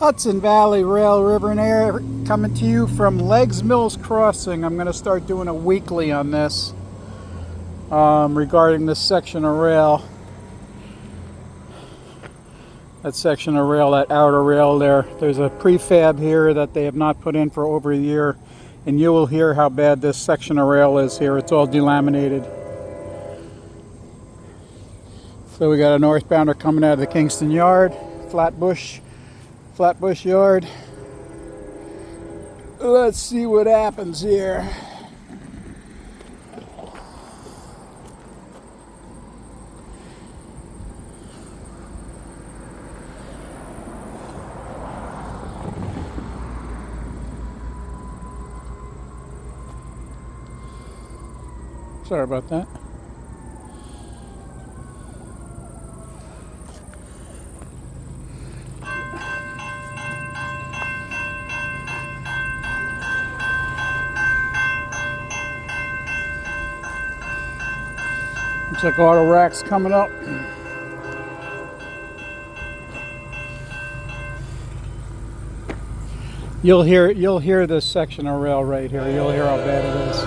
Hudson Valley Rail River and Air coming to you from Leggs Mills Crossing. I'm going to start doing a weekly on this regarding this section of rail. That section of rail, that outer rail there. There's a prefab here that they have not put in for over a year, and you will hear how bad this section of rail is here. It's all delaminated. So we got a northbounder coming out of the Kingston Yard, Flatbush Yard. Let's see what happens here. Sorry about that. Looks like auto racks coming up. You'll hear this section of rail right here. You'll hear how bad it is.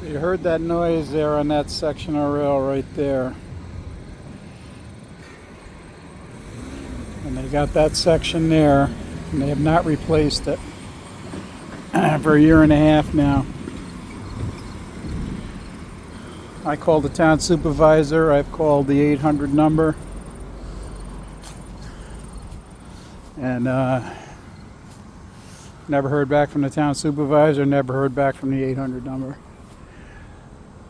You heard that noise there on that section of rail right there. And they got that section there, and they have not replaced it for a year and a half now. I called the town supervisor. I've called the 800 number. And never heard back from the town supervisor, never heard back from the 800 number.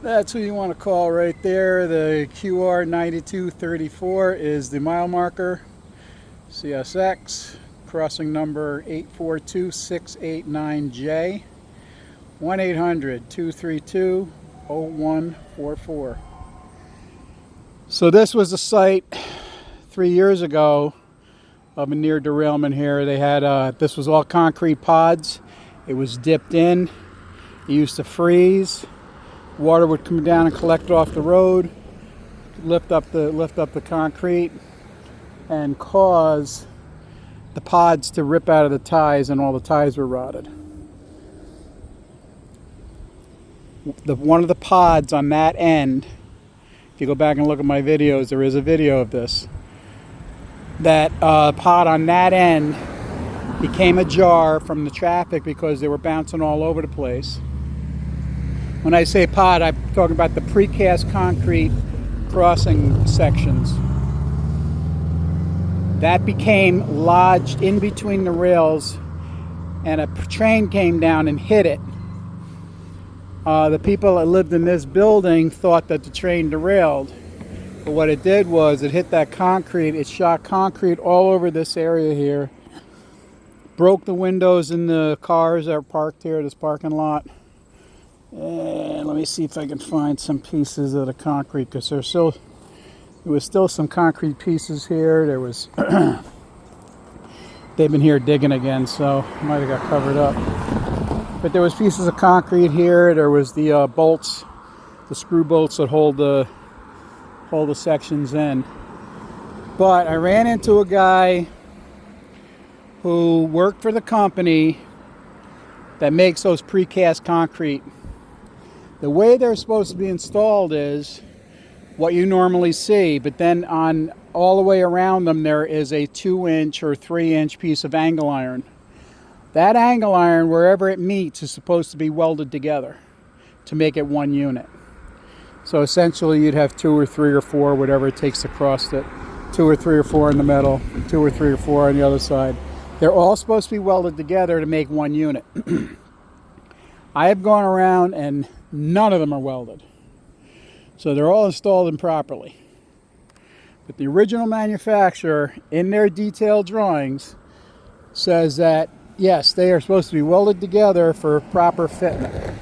That's who you want to call right there. The QR 9234 is the mile marker. CSX, crossing number 842689J, 1-800-232-0144. So this was the site 3 years ago of a near derailment here. They had this was all concrete pods. It was dipped in. It used to freeze. Water would come down and collect off the road, lift up the concrete, and cause the pods to rip out of the ties, and all the ties were rotted. One of the pods on that end, if you go back and look at my videos, there is a video of this. That pod on that end became ajar from the traffic because they were bouncing all over the place. When I say pod, I'm talking about the precast concrete crossing sections. That became lodged in between the rails, and a train came down and hit it. The people that lived in this building thought that the train derailed. But what it did was it hit that concrete. It shot concrete all over this area here. Broke the windows in the cars that are parked here, this parking lot. And let me see if I can find some pieces of the concrete, because there was still some concrete pieces here. There was they've been here digging again, so it might have got covered up. But there was pieces of concrete here. There was the bolts, the screw bolts that hold the sections in. But I ran into a guy who worked for the company that makes those precast concrete. The way they're supposed to be installed is what you normally see, but then on all the way around them there is a 2-inch or 3-inch piece of angle iron. That angle iron, wherever it meets, is supposed to be welded together to make it one unit. So essentially you'd have 2 or 3 or 4, whatever it takes to cross it. 2 or 3 or 4 in the middle, 2 or 3 or 4 on the other side. They're all supposed to be welded together to make one unit. I have gone around and none of them are welded. So they're all installed improperly. But the original manufacturer, in their detailed drawings, says that yes, they are supposed to be welded together for proper fitment.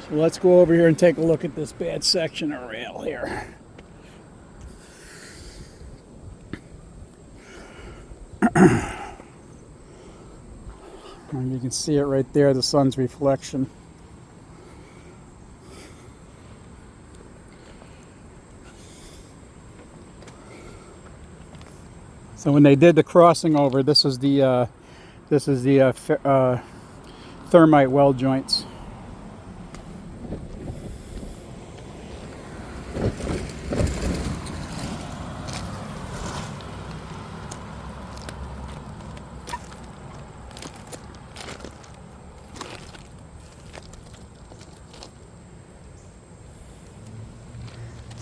So let's go over here and take a look at this bad section of rail here. And you can see it right there, the sun's reflection. So when they did the crossing over, this is the thermite weld joints.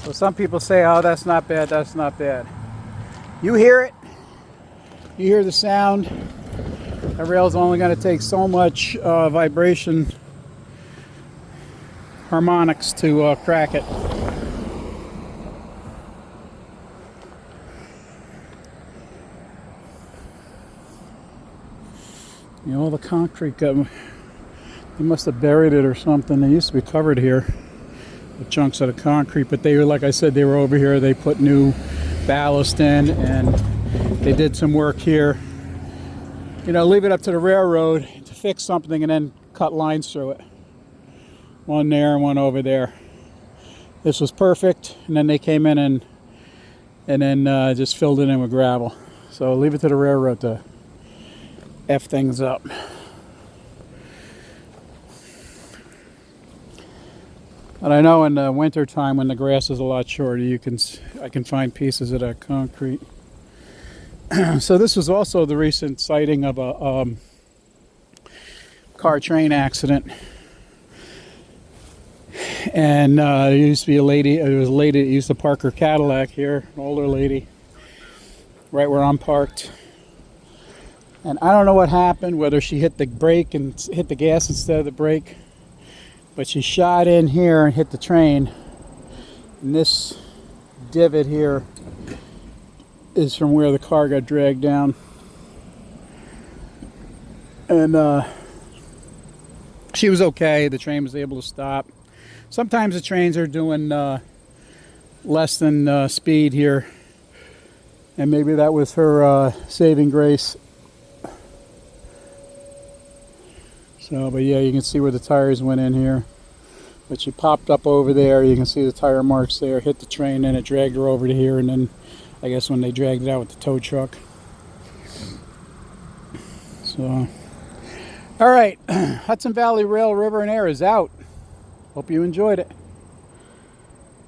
So some people say, oh, that's not bad, that's not bad. You hear it. You hear the sound. The rail's only going to take so much vibration harmonics to crack it. You know, all the concrete got, they must have buried it or something. They used to be covered here with chunks of the concrete, but they were, like I said, they were over here. They put new ballast in and they did some work here. You know, leave it up to the railroad to fix something and then cut lines through it. One there and one over there. This was perfect, and then they came in and then just filled it in with gravel. So leave it to the railroad to F things up. And I know in the winter time when the grass is a lot shorter, I can find pieces of that concrete. So this was also the recent sighting of a car train accident. And there used to be a lady, it was a lady that used to park her Cadillac here, an older lady, right where I'm parked. And I don't know what happened, whether she hit the brake and hit the gas instead of the brake, but she shot in here and hit the train. And this divot here is from where the car got dragged down. And she was okay. The train was able to stop. Sometimes the trains are doing less than speed here. And maybe that was her saving grace. So, but yeah, you can see where the tires went in here. But she popped up over there. You can see the tire marks there. Hit the train, and it dragged her over to here. And then, I guess when they dragged it out with the tow truck. So, all right, Hudson Valley Rail, River, and Air is out. Hope you enjoyed it.